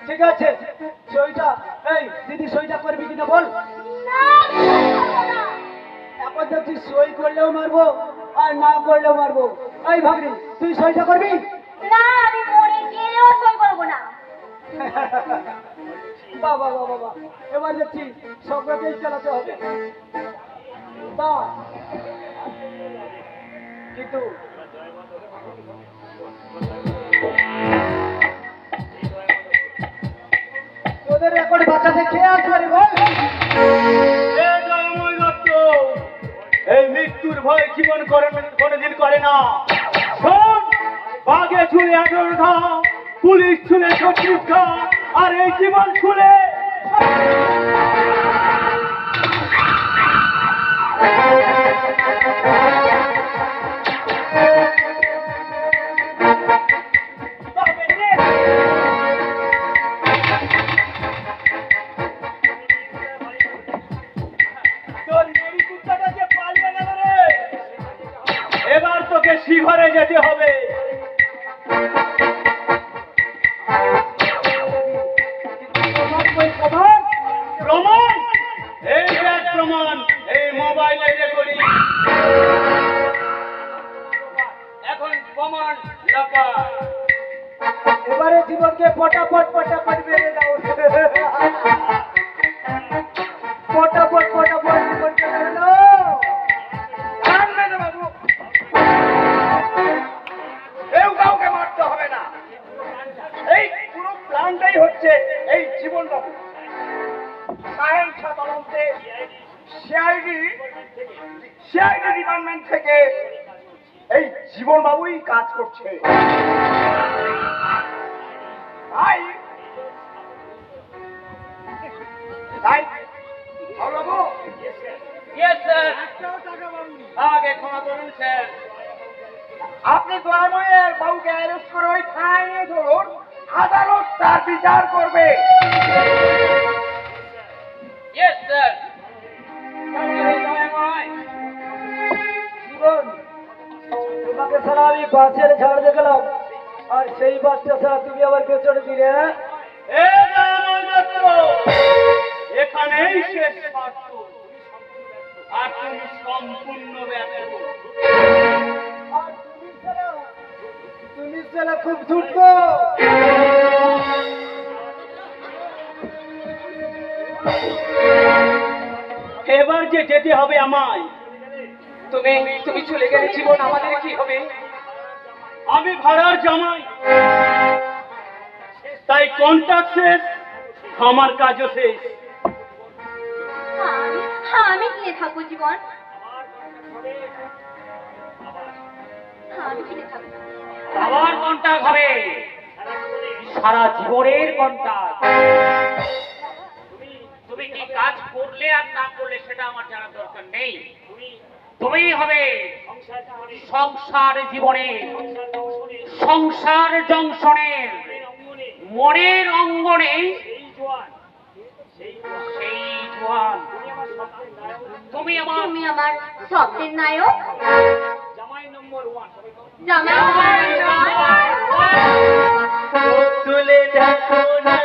ঠিক আছে, সইটা এই দিদি সইটা করবি কিনা বল। না, এখন দেখছি সই করলেও মারবো আর না করলেও মারবো। এই ভাবরি, তুই সইটা করবি? না, আমি মরে গেলেও সই করবো না। বাবা বাবা বাবা, এবার দেখছি সবটাকেই চালাতে হবে। তা কিন্তু তোদের রেকর্ড বাঁচাতে কে আসবে বল? এই মৃত্যুর ভয় জীবন কোনদিন করে না। শোন, বাঘে ছুলে 18 ঘা, পুলিশ ছুলে 36 ঘা, আর এই জীবন ছুলে এবার তোকে শিঘরে যেতে হবে। প্রমাণ, এই দেখ প্রমাণ, এই মোবাইলে রেকর্ডিং। এখন প্রমাণ লাপা। এবারে জীবনকে পটাপট পটাপট মেরে দাও। পটাপট পটাপট জীবনকে মেরে দাও। কেউ কাউকে মারতে হবে না। এই পুরো প্ল্যানটাই হচ্ছে এই জীবন বাবু। সায়েন্স তদন্তে সিআইডি ডিপার্টমেন্ট থেকে এই জীবন বাবুই কাজ করছে। তাই তাই বাবু, আগে ক্ষমা করুন স্যার। আপনি দয়াময়ের বাবুকে অ্যারেস্ট করে ওই থানায় নিয়ে ধরুন, আদালত তার বিচার করবে। জীবন, তোমাকে সারা আমি বাসের ঝাড় দেখলাম, আর সেই বাসটা সারা তুমি আবার পেছনে দিলে। এখানেই শেষ পাঠ্য, আর তুমি সম্পূর্ণ ব্যর্থ। আর তুমি সারা খুব দ্রুত। এবার যে যেতে হবে আমায়। তুমি চলে গেলে জীবন আমাদের কি হবে? আমি ভাড়ার জামাই, তাই কন্ট্রাক্ট শেষ, আমার কাজও শেষ। আমি কিনে থাকবো জীবন। আমি কিনে থাকবো। আবার কন্ট্রাক্ট হবে, সারা জীবনের কন্ট্রাক্ট। তুমি কি কাজ করলে আর না করলে সেটা আমার জানার দরকার নেই। তুমি হবে সংসার জীবনের, সংসার জংশনের, মনের অঙ্গনে সেই জোয়ান। তুমি আমার স্বপ্নের নায়ক, জামাই নম্বর 1। জামাই তুলে দেখো না